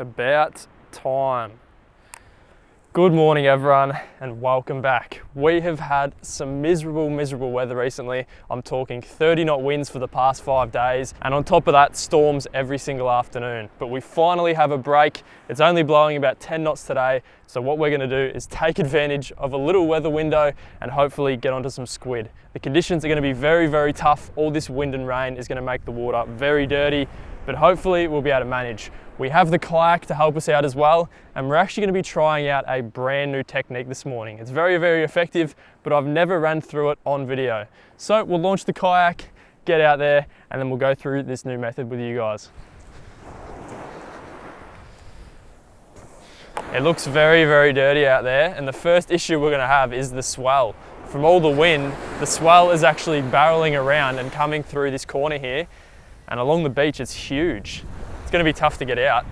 About time. Good morning everyone and welcome back. We have had some miserable weather recently. I'm talking 30 knot winds for the past 5 days, and on top of that, storms every single afternoon. But we finally have a break. It's only blowing about 10 knots today, so what we're going to do is take advantage of a little weather window and hopefully get onto some squid. The conditions are going to be very tough. All this wind and rain is going to make the water very dirty, but hopefully we'll be able to manage. We have the kayak to help us out as well, and we're actually going to be trying out a brand new technique this morning. It's very effective, but I've never ran through it on video. So we'll launch the kayak, get out there, and then we'll go through this new method with you guys. It looks very dirty out there, and the first issue we're going to have is the swell. From all the wind, the swell is actually barreling around and coming through this corner here, and along the beach it's huge. It's going to be tough to get out.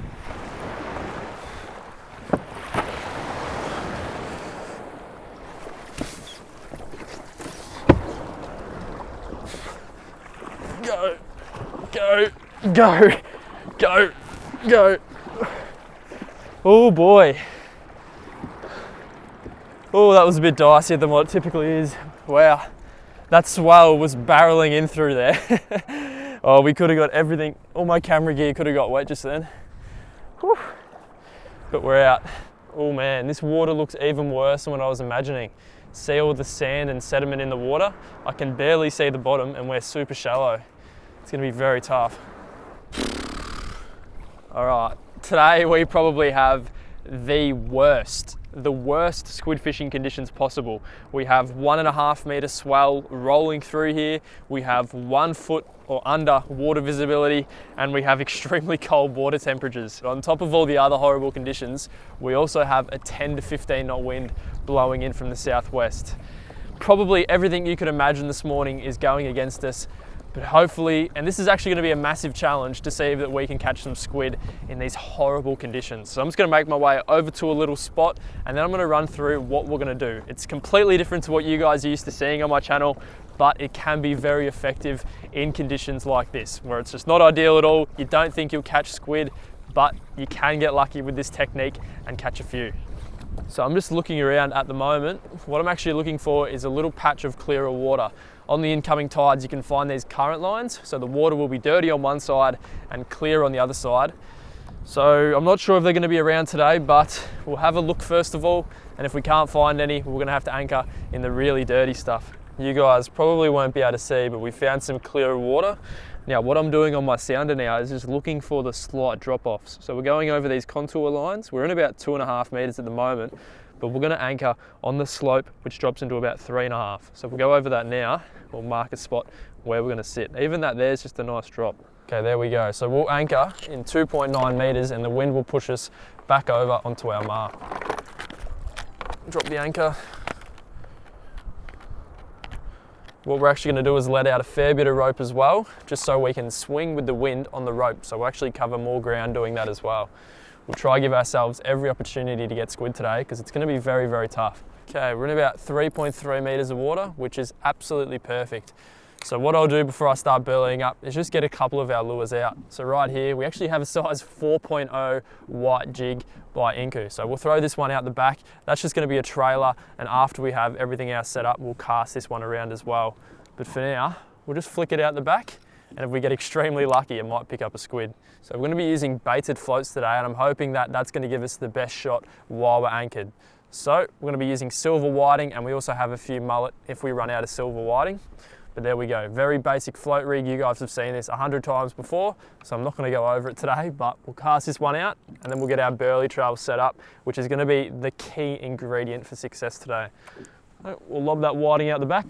Go. Oh boy. Oh, that was a bit dicier than what it typically is. Wow, that swell was barreling in through there. Oh, we could have got everything, all my camera gear could have got wet just then. Whew. But we're out. Oh man, this water looks even worse than what I was imagining. See all the sand and sediment in the water? I can barely see the bottom and we're super shallow. It's gonna be very tough. All right, today we probably have the worst squid fishing conditions possible. We have 1.5 meter swell rolling through here. We have 1 foot or under water visibility, and we have extremely cold water temperatures. On top of all the other horrible conditions, we also have a 10 to 15 knot wind blowing in from the southwest. Probably everything you could imagine this morning is going against us, but hopefully, and this is actually going to be a massive challenge to see that we can catch some squid in these horrible conditions. So I'm just going to make my way over to a little spot, and then I'm going to run through what we're going to do. It's completely different to what you guys are used to seeing on my channel, but it can be very effective in conditions like this, where it's just not ideal at all. You don't think you'll catch squid, but you can get lucky with this technique and catch a few. So I'm just looking around at the moment. What I'm actually looking for is a little patch of clearer water. On the incoming tides, you can find these current lines, so the water will be dirty on one side and clear on the other side. So I'm not sure if they're going to be around today, but we'll have a look first of all, and if we can't find any, we're going to have to anchor in the really dirty stuff. You guys probably won't be able to see, but we found some clearer water. Now what I'm doing on my sounder now is just looking for the slight drop-offs. So we're going over these contour lines. We're in about 2.5 meters at the moment, but we're going to anchor on the slope, which drops into about 3.5. So if we go over that now, we'll mark a spot where we're going to sit. Even that there's just a nice drop. Okay, there we go. So we'll anchor in 2.9 meters and the wind will push us back over onto our mark. Drop the anchor. What we're actually going to do is let out a fair bit of rope as well, just so we can swing with the wind on the rope. So we'll actually cover more ground doing that as well. We'll try to give ourselves every opportunity to get squid today because it's going to be very tough. Okay, we're in about 3.3 meters of water, which is absolutely perfect. So what I'll do before I start burleying up is just get a couple of our lures out. So right here, we actually have a size 4.0 white jig by Inku. So we'll throw this one out the back. That's just going to be a trailer, and after we have everything else set up, we'll cast this one around as well. But for now, we'll just flick it out the back, and if we get extremely lucky, it might pick up a squid. So we're going to be using baited floats today, and I'm hoping that that's going to give us the best shot while we're anchored. So we're going to be using silver whiting, and we also have a few mullet if we run out of silver whiting. But there we go, very basic float rig. You guys have seen this 100 times before, so I'm not going to go over it today, but we'll cast this one out and then we'll get our burley trail set up, which is going to be the key ingredient for success today. We'll lob that whiting out the back.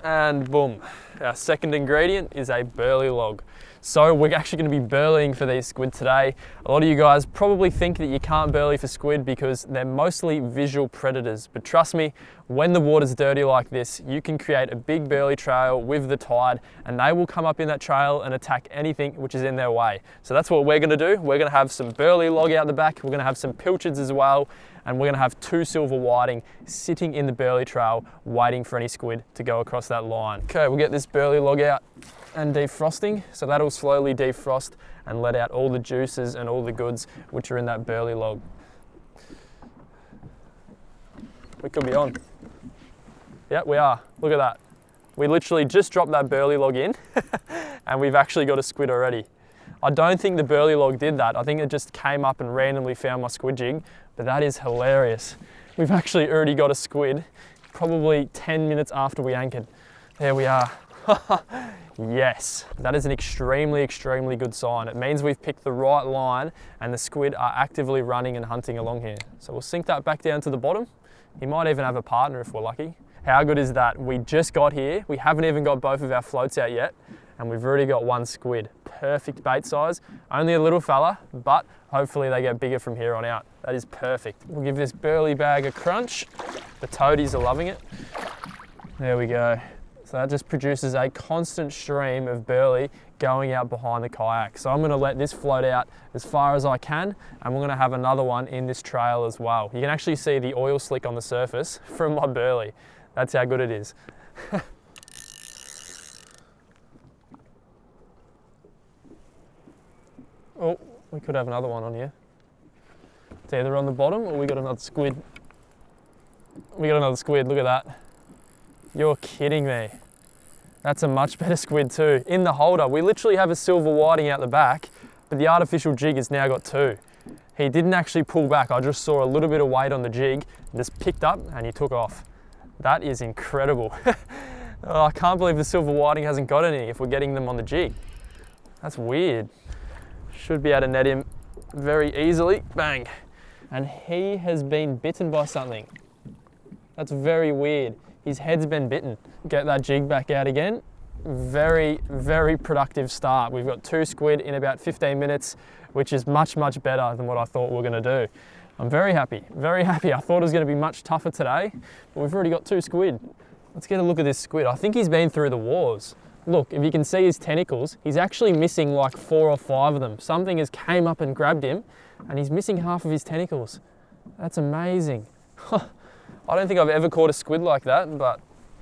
And boom, our second ingredient is a burley log. So we're actually going to be burleying for these squid today. A lot of you guys probably think that you can't burley for squid because they're mostly visual predators, but trust me, when the water's dirty like this, you can create a big burley trail with the tide and they will come up in that trail and attack anything which is in their way. So that's what we're going to do. We're going to have some burley log out the back, we're going to have some pilchards as well, and we're going to have 2 silver whiting sitting in the burley trail waiting for any squid to go across that line. Okay, we'll get this burley log out. and defrosting. So that'll slowly defrost and let out all the juices and all the goods which are in that burley log. We could be on. Yep, we are. Look at that. We literally just dropped that burley log in and we've actually got a squid already. I don't think the burley log did that. I think it just came up and randomly found my squid jig, but that is hilarious. We've actually already got a squid, probably 10 minutes after we anchored. There we are. Yes, that is an extremely, extremely good sign. It means we've picked the right line and the squid are actively running and hunting along here. So we'll sink that back down to the bottom. He might even have a partner if we're lucky. How good is that? We just got here. We haven't even got both of our floats out yet, and we've already got one squid. Perfect bait size. Only a little fella, but hopefully they get bigger from here on out. That is perfect. We'll give this burley bag a crunch. The toadies are loving it. There we go. So that just produces a constant stream of burley going out behind the kayak. So I'm gonna let this float out as far as I can, and we're gonna have another one in this trail as well. You can actually see the oil slick on the surface from my burley. That's how good it is. Oh, we could have another one on here. It's either on the bottom or we got another squid. We got another squid, look at that. You're kidding me. That's a much better squid too. In the holder, we literally have a silver whiting out the back, but the artificial jig has now got two. He didn't actually pull back. I just saw a little bit of weight on the jig, just picked up and he took off. That is incredible. Oh, I can't believe the silver whiting hasn't got any if we're getting them on the jig. That's weird. Should be able to net him very easily. Bang. And he has been bitten by something. That's very weird. His head's been bitten. Get that jig back out again. Very, very productive start. We've got two squid in about 15 minutes, which is much, much better than what I thought we were gonna do. I'm very happy, very happy. I thought it was gonna be much tougher today, but we've already got two squid. Let's get a look at this squid. I think he's been through the wars. Look, if you can see his tentacles, he's actually missing like 4 or 5 of them. Something has came up and grabbed him and he's missing half of his tentacles. That's amazing. I don't think I've ever caught a squid like that, but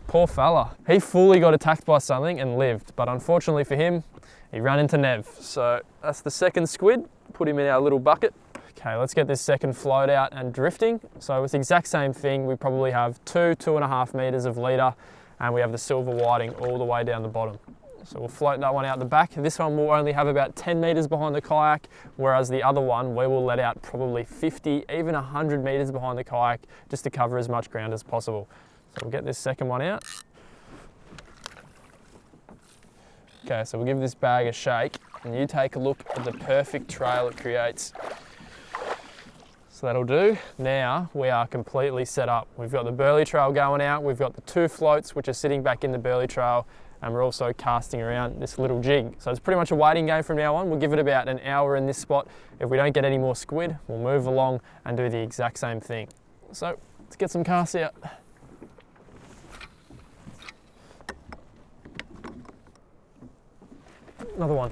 poor fella. He fully got attacked by something and lived, but unfortunately for him, he ran into Nev. So that's the second squid. Put him in our little bucket. Okay, let's get this second float out and drifting. So it's the exact same thing. We probably have 2.5 meters of leader, and we have the silver whiting all the way down the bottom. So we'll float that one out the back. This one will only have about 10 meters behind the kayak, whereas the other one, we will let out probably 50, even 100 meters behind the kayak, just to cover as much ground as possible. So we'll get this second one out. Okay, so we'll give this bag a shake, and you take a look at the perfect trail it creates. So that'll do. Now we are completely set up. We've got the burley trail going out, we've got the 2 floats which are sitting back in the burley trail, and we're also casting around this little jig. So it's pretty much a waiting game from now on. We'll give it about an hour in this spot. If we don't get any more squid, we'll move along and do the exact same thing. So let's get some casts out. Another one.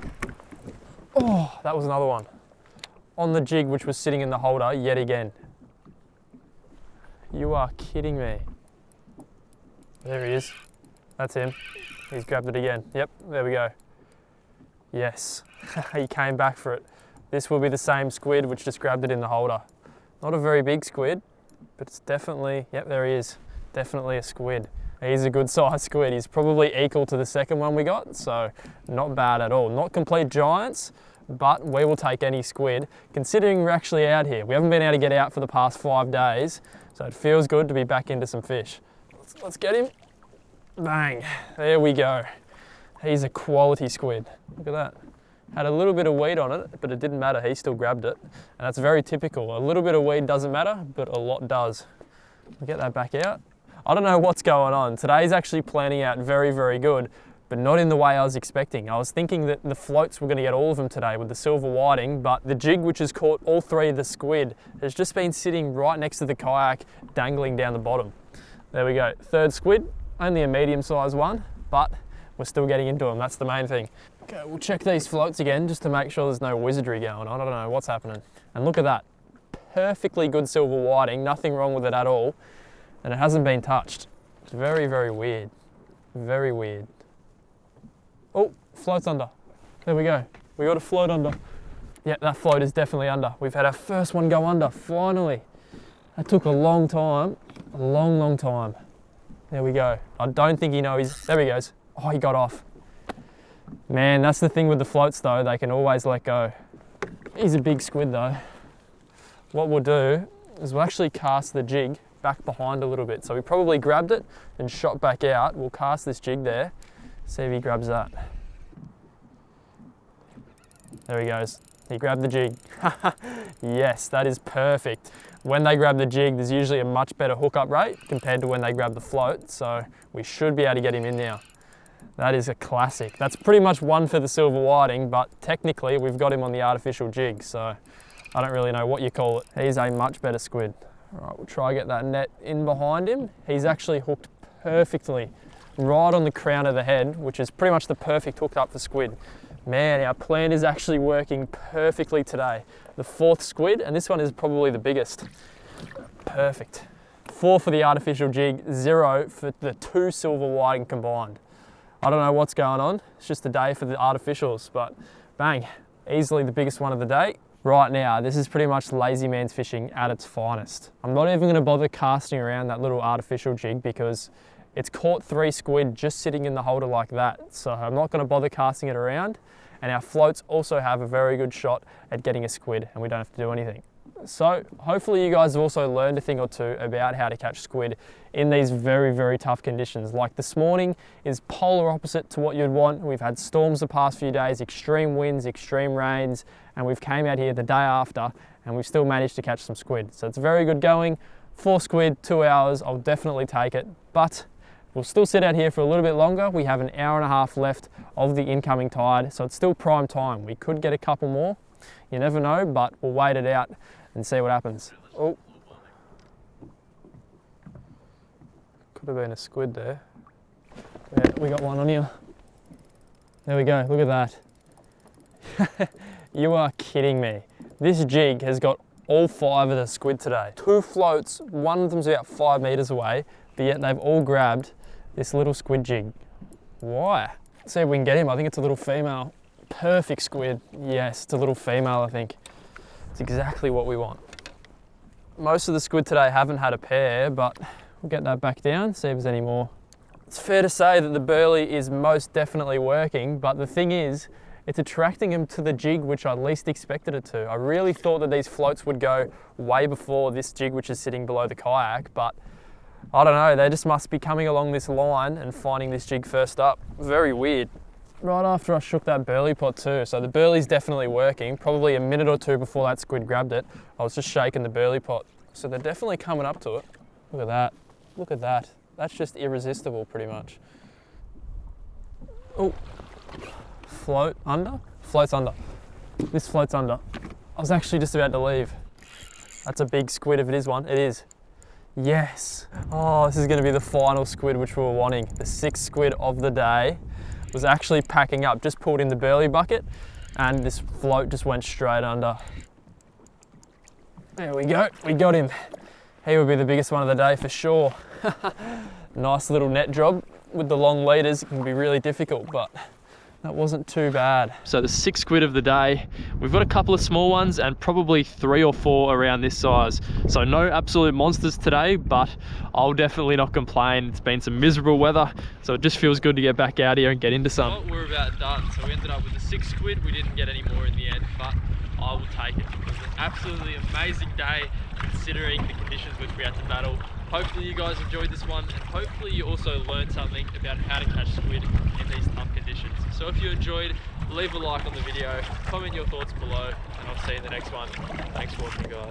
Oh, that was another one. On the jig which was sitting in the holder yet again. You are kidding me. There he is. That's him. He's grabbed it again. Yep, there we go. Yes, he came back for it. This will be the same squid which just grabbed it in the holder. Not a very big squid, but it's definitely, yep, there he is. Definitely a squid. He's a good sized squid. He's probably equal to the second one we got, so not bad at all. Not complete giants, but we will take any squid, considering we're actually out here. We haven't been able to get out for the past 5 days, so it feels good to be back into some fish. Let's get him. Bang, there we go. He's a quality squid. Look at that. Had a little bit of weed on it, but it didn't matter. He still grabbed it, and that's very typical. A little bit of weed doesn't matter, but a lot does. We'll get that back out. I don't know what's going on. Today's actually planning out very, very good, but not in the way I was expecting. I was thinking that the floats were going to get all of them today with the silver whiting, but the jig which has caught all 3 of the squid has just been sitting right next to the kayak, dangling down the bottom. There we go, 3rd squid, only a medium-sized one, but we're still getting into them. That's the main thing. Okay, we'll check these floats again just to make sure there's no wizardry going on. I don't know what's happening. And look at that, perfectly good silver whiting, nothing wrong with it at all, and it hasn't been touched. It's very, very weird. Very weird. Oh, float's under. There we go. We got a float under. Yeah, that float is definitely under. We've had our first one go under, finally. That took a long time, a long, long time. There we go. I don't think he knows. There he goes. Oh, he got off. Man, that's the thing with the floats though. They can always let go. He's a big squid though. What we'll do is we'll actually cast the jig back behind a little bit. So we probably grabbed it and shot back out. We'll cast this jig there, see if he grabs that. There he goes. He grabbed the jig. Yes, that is perfect. When they grab the jig, there's usually a much better hookup rate compared to when they grab the float. So we should be able to get him in now. That is a classic. That's pretty much one for the silver whiting, but technically we've got him on the artificial jig. So I don't really know what you call it. He's a much better squid. All right, we'll try get that net in behind him. He's actually hooked perfectly right on the crown of the head, which is pretty much the perfect hookup for squid. Man, our plan is actually working perfectly today. The 4th squid, and this one is probably the biggest. Perfect. 4 for the artificial jig, 0 for the 2 silver whiting combined. I don't know what's going on. It's just a day for the artificials, but bang, easily the biggest one of the day. Right now, this is pretty much lazy man's fishing at its finest. I'm not even gonna bother casting around that little artificial jig because it's caught 3 squid just sitting in the holder like that. So I'm not gonna bother casting it around. And our floats also have a very good shot at getting a squid and we don't have to do anything. So hopefully you guys have also learned a thing or two about how to catch squid in these very, very tough conditions. Like this morning is polar opposite to what you'd want. We've had storms the past few days, extreme winds, extreme rains, and we've came out here the day after and we've still managed to catch some squid. So it's very good going. 4 squid, 2 hours, I'll definitely take it. But we'll still sit out here for a little bit longer. We have an hour and a half left of the incoming tide, so it's still prime time. We could get a couple more. You never know, but we'll wait it out and see what happens. Oh, could have been a squid there. Yeah, we got one on here. There we go, look at that. You are kidding me. This jig has got all 5 of the squid today. 2 floats, one of them's about 5 meters away, but yet they've all grabbed this little squid jig. Why? Let's see if we can get him. I think it's a little female. Perfect squid. Yes, it's a little female, I think. It's exactly what we want. Most of the squid today haven't had a pair, but we'll get that back down, see if there's any more. It's fair to say that the burley is most definitely working, but the thing is, it's attracting them to the jig which I least expected it to. I really thought that these floats would go way before this jig which is sitting below the kayak, but I don't know, they just must be coming along this line and finding this jig first up. Very weird. Right after I shook that burley pot too, so the burley's definitely working. Probably a minute or 2 before that squid grabbed it, I was just shaking the burley pot. So they're definitely coming up to it. Look at that, look at that. That's just irresistible pretty much. Oh, float under? Floats under. This floats under. I was actually just about to leave. That's a big squid if it is one, it is. Yes. Oh, this is gonna be the final squid which we were wanting. The 6th squid of the day was actually packing up, just pulled in the burley bucket and this float just went straight under. There we go, we got him. He would be the biggest one of the day for sure. Nice little net job. With the long leaders, it can be really difficult, but that wasn't too bad. So the 6th squid of the day, we've got a couple of small ones and probably 3 or 4 around this size. So no absolute monsters today, but I'll definitely not complain. It's been some miserable weather, so it just feels good to get back out here and get into some. Well, we're about done. So we ended up with the 6 squid. We didn't get any more in the end, but I will take it. It was an absolutely amazing day considering the conditions which we had to battle. Hopefully you guys enjoyed this one, and hopefully you also learned something about how to catch squid in these tough conditions. So if you enjoyed, leave a like on the video, comment your thoughts below, and I'll see you in the next one. Thanks for watching, guys.